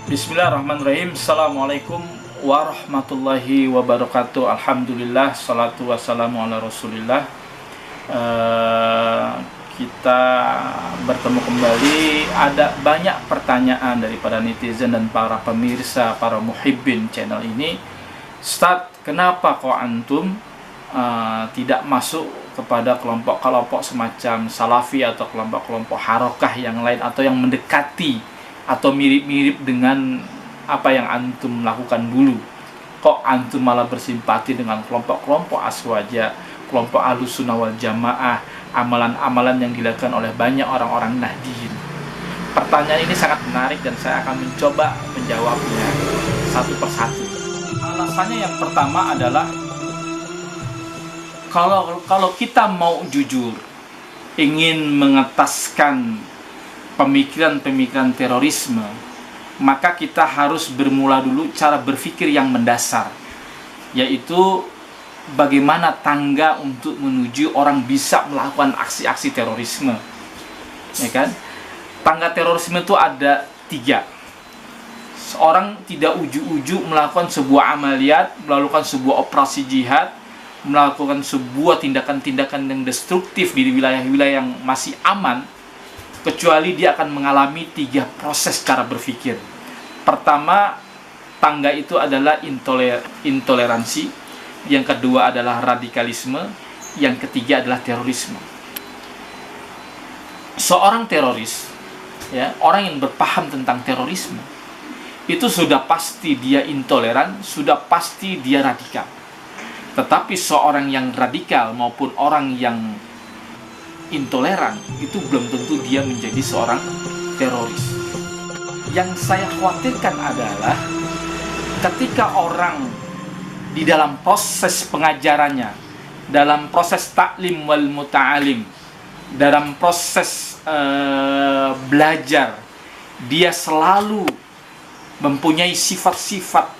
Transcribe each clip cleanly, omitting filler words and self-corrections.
Bismillahirrahmanirrahim. Assalamualaikum warahmatullahi wabarakatuh. Alhamdulillah, salatu wassalamu ala rasulillah. Kita bertemu kembali. Ada banyak pertanyaan daripada netizen dan para pemirsa, para muhibbin channel ini. Ustaz, kenapa kok antum tidak masuk kepada kelompok-kelompok semacam salafi atau kelompok-kelompok harokah yang lain, atau yang mendekati atau mirip-mirip dengan apa yang antum lakukan dulu? Kok antum malah bersimpati dengan kelompok-kelompok aswaja, kelompok Ahlussunnah wal Jamaah, amalan-amalan yang dilakukan oleh banyak orang-orang Nahdiyin? Pertanyaan ini sangat menarik dan saya akan mencoba menjawabnya satu persatu. Alasannya yang pertama adalah kalau kita mau jujur ingin mengetaskan pemikiran-pemikiran terorisme, maka kita harus bermula dulu cara berpikir yang mendasar, yaitu bagaimana tangga untuk menuju orang bisa melakukan aksi-aksi terorisme, ya kan? Tangga terorisme itu ada 3. Seorang tidak ujuk-ujuk melakukan sebuah amaliyat, melakukan sebuah operasi jihad, melakukan sebuah tindakan-tindakan yang destruktif di wilayah-wilayah yang masih aman, kecuali dia akan mengalami 3 proses cara berpikir. Pertama, tangga itu adalah intoleransi. Yang kedua adalah radikalisme. Yang ketiga adalah terorisme. Seorang teroris, ya, orang yang berpaham tentang terorisme, itu sudah pasti dia intoleran, sudah pasti dia radikal. Tetapi seorang yang radikal maupun orang yang intoleran itu belum tentu dia menjadi seorang teroris. Yang saya khawatirkan adalah ketika orang di dalam proses pengajarannya, dalam proses taklim wal muta'alim, dalam proses belajar, dia selalu mempunyai sifat-sifat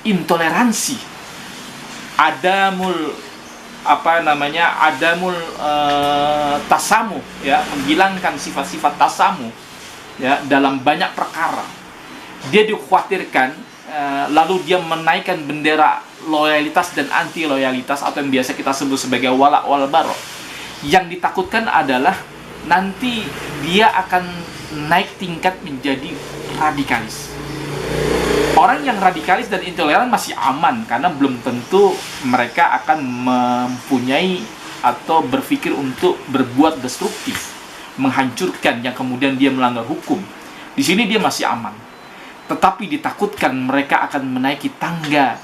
intoleransi, adamul tasamu, ya, menghilangkan sifat-sifat tasamu, ya, dalam banyak perkara. Dia dikhawatirkan lalu dia menaikkan bendera loyalitas dan anti loyalitas, atau yang biasa kita sebut sebagai wala wal bara. Yang ditakutkan adalah nanti dia akan naik tingkat menjadi radikalis. Orang yang radikalis dan intoleran masih aman, karena belum tentu mereka akan mempunyai atau berpikir untuk berbuat destruktif, menghancurkan, yang kemudian dia melanggar hukum. Di sini dia masih aman. Tetapi ditakutkan mereka akan menaiki tangga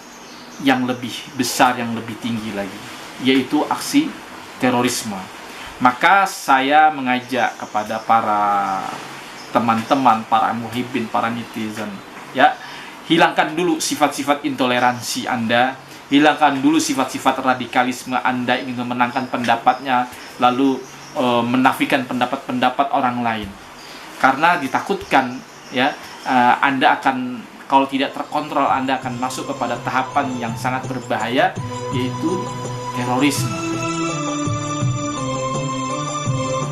yang lebih besar, yang lebih tinggi lagi, yaitu aksi terorisme. Maka saya mengajak kepada para teman-teman, para muhibbin, para netizen, ya, hilangkan dulu sifat-sifat intoleransi Anda, hilangkan dulu sifat-sifat radikalisme Anda, ingin memenangkan pendapatnya, lalu menafikan pendapat-pendapat orang lain. Karena ditakutkan, ya, Anda akan, kalau tidak terkontrol, Anda akan masuk kepada tahapan yang sangat berbahaya, yaitu terorisme.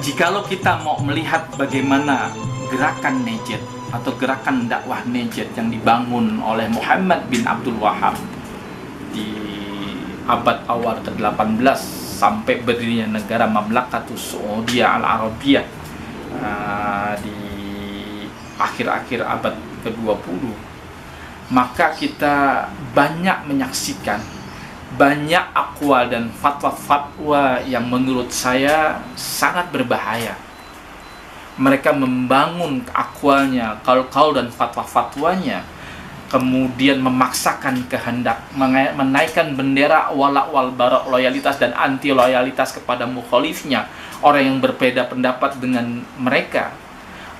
Jikalau kita mau melihat bagaimana gerakan Najd atau gerakan dakwah Najd yang dibangun oleh Muhammad bin Abdul Wahhab di abad awal ke-18 sampai berdirinya negara Mamlakatus Saudiyah Al-Arabiyah di akhir-akhir abad ke-20, maka kita banyak menyaksikan banyak akwal dan fatwa-fatwa yang menurut saya sangat berbahaya. Mereka membangun akwalnya, kaul-kaul dan fatwa-fatwanya, kemudian memaksakan kehendak, menaikkan bendera wala wal bara, loyalitas dan anti loyalitas kepada mukhalifnya, orang yang berbeda pendapat dengan mereka.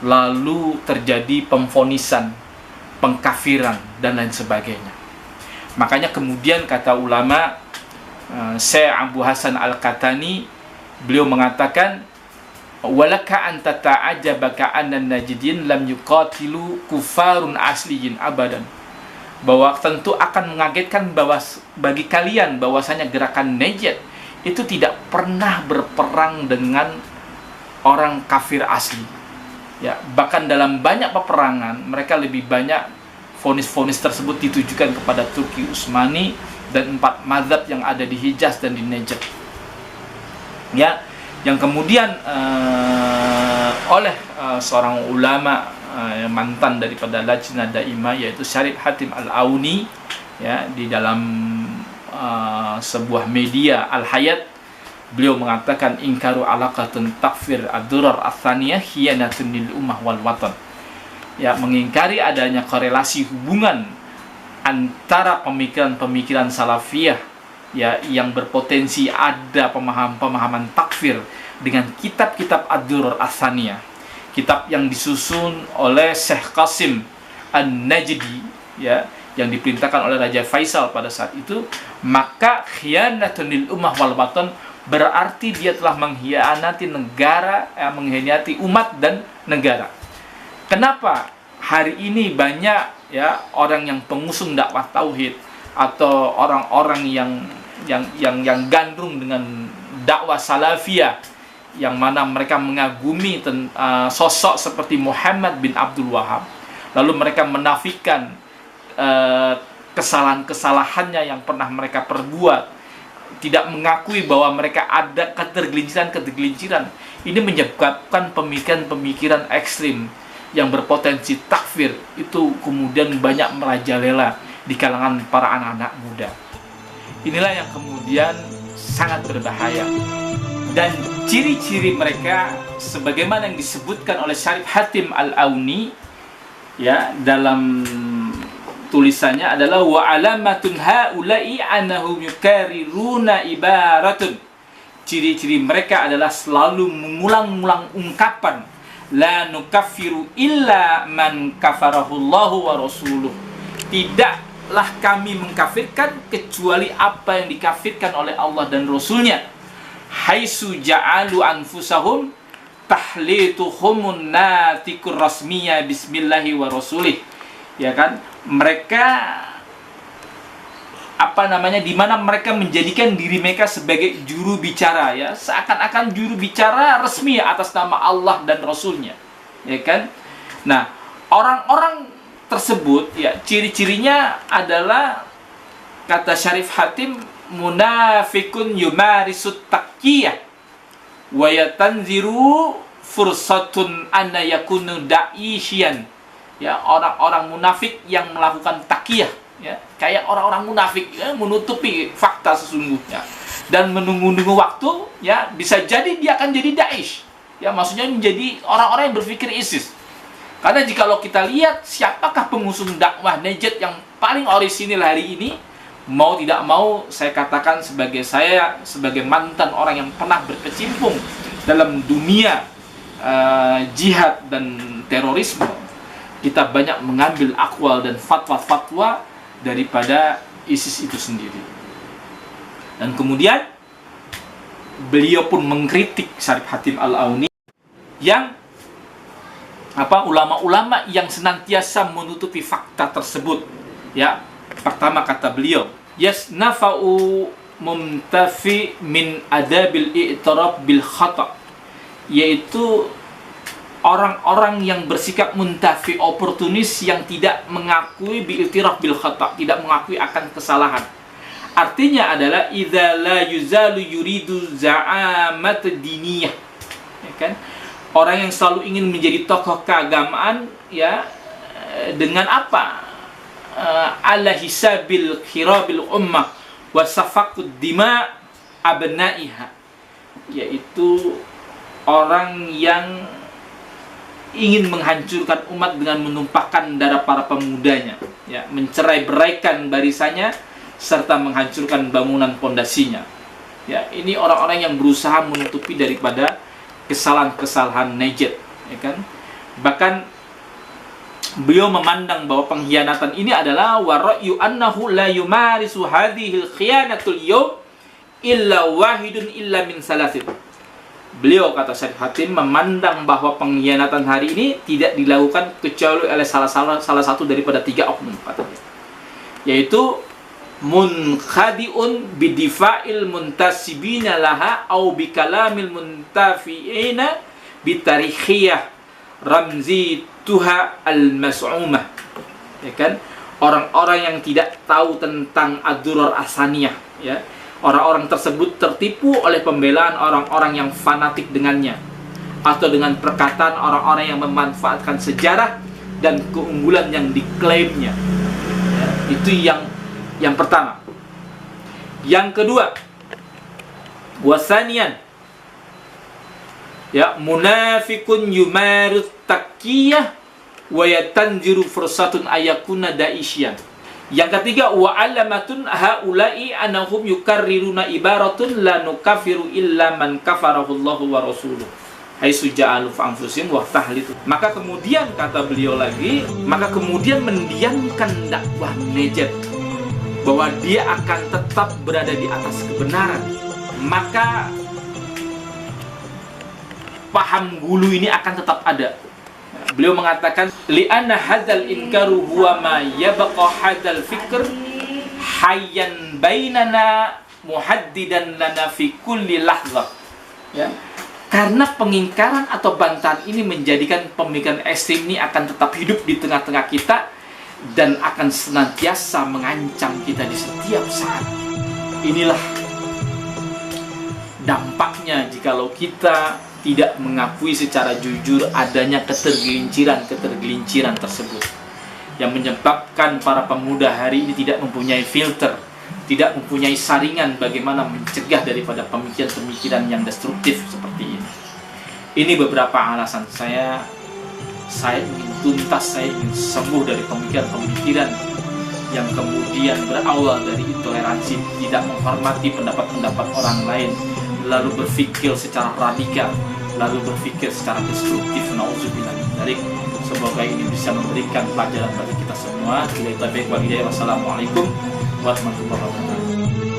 Lalu terjadi pemfonisan, pengkafiran dan lain sebagainya. Makanya kemudian kata ulama Syekh Abu Hasan Al-Katani, beliau mengatakan walaka an tata'ajaba ka'anna najdin lam yuqatilu kufarun asliyin abadan, bahwa tentu akan mengagetkan bahwa bagi kalian bahwasanya gerakan Najd itu tidak pernah berperang dengan orang kafir asli. Ya, bahkan dalam banyak peperangan mereka lebih banyak vonis-vonis tersebut ditujukan kepada Turki Utsmani dan 4 mazhab yang ada di Hijaz dan di Najd. Ya, yang kemudian oleh seorang ulama mantan daripada Lajnah Daimah, yaitu Syarif Hatim Al-Auni, ya, di dalam sebuah media Al-Hayat, beliau mengatakan ingkaru alaqatun takfir ad-durar ats-tsaniyah khiyanatun lil ummah wal watan. Ya, mengingkari adanya korelasi hubungan antara pemikiran-pemikiran salafiyah, ya, yang berpotensi ada pemahaman takfir dengan kitab-kitab ad-durar ats-tsaniyah, kitab yang disusun oleh Syekh Qasim An-Najdi, ya, yang diperintahkan oleh Raja Faisal pada saat itu. Maka khiyanatun lil ummah wal watan berarti dia telah mengkhianati negara, mengkhianati umat dan negara. Kenapa hari ini banyak, ya, orang yang pengusung dakwah tauhid atau orang-orang yang gandrung dengan dakwah salafiyah, yang mana mereka mengagumi sosok seperti Muhammad bin Abdul Wahab, lalu mereka menafikan kesalahan-kesalahannya yang pernah mereka perbuat, tidak mengakui bahwa mereka ada ketergelinciran. Ini menyebabkan pemikiran-pemikiran ekstrim yang berpotensi takfir itu kemudian banyak merajalela di kalangan para anak-anak muda. Inilah yang kemudian sangat berbahaya. Dan ciri-ciri mereka sebagaimana yang disebutkan oleh Syarif Hatim Al-Auni, ya, dalam tulisannya adalah wa alamatun haula'i annahum yukariruna ibaratun. Ciri-ciri mereka adalah selalu mengulang-ulang ungkapan la nukaffiru illa man kafarahullahu wa rasuluh. Tidaklah kami mengkafirkan kecuali apa yang dikafirkan oleh Allah dan Rasulnya. Haitsu ja'alu anfusahum tahlituhumun natikur rasmiyya bismillahi wa rasulih. Ya kan? Mereka di mana mereka menjadikan diri mereka sebagai juru bicara, ya, seakan-akan juru bicara resmi atas nama Allah dan Rasulnya, ya kan? Nah, orang-orang tersebut, ya, ciri-cirinya adalah kata Syarif Hatim munafikun yumarisut taqiyah wa yatanziru fursatun anna yakunu da'isyan. Ya, orang-orang munafik yang melakukan takiyah, ya, kayak orang-orang munafik, ya, menutupi fakta sesungguhnya dan menunggu-nunggu waktu, ya, bisa jadi dia akan jadi Daesh, ya, maksudnya menjadi orang-orang yang berpikir ISIS. Karena jikalau kita lihat siapakah pengusung dakwah Najd yang paling orisinil hari ini, mau tidak mau saya katakan sebagai mantan orang yang pernah berkecimpung dalam dunia jihad dan terorisme, kita banyak mengambil akwal dan fatwa-fatwa daripada ISIS itu sendiri. Dan kemudian beliau pun mengkritik Syarif Hatim Al-Auni yang ulama-ulama yang senantiasa menutupi fakta tersebut. Ya, pertama kata beliau, yasnafa'u mumtafi min adabil i'tiraf bil khata', yaitu orang-orang yang bersikap muntafi, oportunis, yang tidak mengakui bi'tiraf bil khata', tidak mengakui akan kesalahan. Artinya adalah idza la yuzalu yuridu za'amat diniyah, ya kan? Orang yang selalu ingin menjadi tokoh keagamaan, ya, dengan apa? Ala hisabil khirabil ummah wa safaqud dima abnaiha, yaitu orang yang ingin menghancurkan umat dengan menumpahkan darah para pemudanya, ya, mencerai-beraikan barisannya serta menghancurkan bangunan pondasinya. Ya, ini orang-orang yang berusaha menutupi daripada kesalahan-kesalahan Najd, ya kan? Bahkan beliau memandang bahwa pengkhianatan ini adalah wa ra'yu annahu la yumarisu hadhil khiyanatul yawm illa wahidun illa min salasin. Beliau, kata Syarif Hatim, memandang bahwa pengkhianatan hari ini tidak dilakukan kecuali oleh salah satu daripada 3 oknum, katanya, yaitu munkhadi'un bidifa'il muntasibina laha au bikalamil muntafi'ina bitarikhiyah ramzi tuha al-mas'umah. Ya kan? Orang-orang yang tidak tahu tentang ad-durar asaniyah, ya. Orang-orang tersebut tertipu oleh pembelaan orang-orang yang fanatik dengannya, atau dengan perkataan orang-orang yang memanfaatkan sejarah dan keunggulan yang diklaimnya. Ya, itu yang pertama. Yang kedua, wasanian, ya, munafikun yumarut taqiyah wa yatanziru fursatun ayakuna daisyan. Yang ketiga, wa alamatun haula'i anahum yukarriruna ibaratun la nukafiru illa man kafarahu Allahu wa rasuluh haitsu ja'alu fa anfusihim wa tahlitu. Maka kemudian, kata beliau lagi, maka kemudian mendiamkan dakwah Najd bahwa dia akan tetap berada di atas kebenaran, maka paham gulu ini akan tetap ada. Beliau mengatakan, li'anna hadzal inkaru huwa ma yabqa hadzal fikr hayyan bainana muhaddidan lana fi kulli lahzah. Ya. Karena pengingkaran atau bantahan ini menjadikan pemikiran ekstrem ini akan tetap hidup di tengah-tengah kita dan akan senantiasa mengancam kita di setiap saat. Inilah dampaknya jikalau kita tidak mengakui secara jujur adanya ketergelinciran tersebut, yang menyebabkan para pemuda hari ini tidak mempunyai filter, tidak mempunyai saringan bagaimana mencegah daripada pemikiran-pemikiran yang destruktif seperti ini. Ini beberapa alasan saya ingin tuntas, saya ingin sembuh dari pemikiran-pemikiran yang kemudian berawal dari intoleransi, tidak menghormati pendapat-pendapat orang lain, lalu berpikir secara radikal, lalu berpikir secara destruktif. Nauzubillah min dzalik. Semoga ini bisa memberikan pelajaran bagi kita semua. Wassalamualaikum warahmatullahi wabarakatuh.